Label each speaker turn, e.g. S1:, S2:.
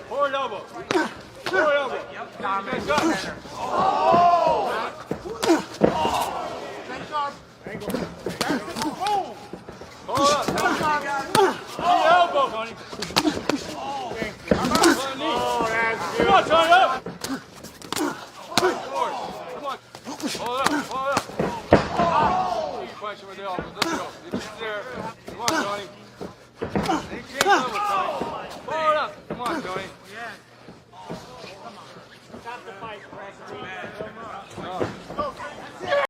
S1: Forward elbow. Forward elbow. Good shot. Hold up. Elbow, honey. Come on, Tony, up. Come on. Hold up. Question with the elbow. Let's go. Get there. Come on, Tony. Forward up. Come on, Tony. Stop the fight,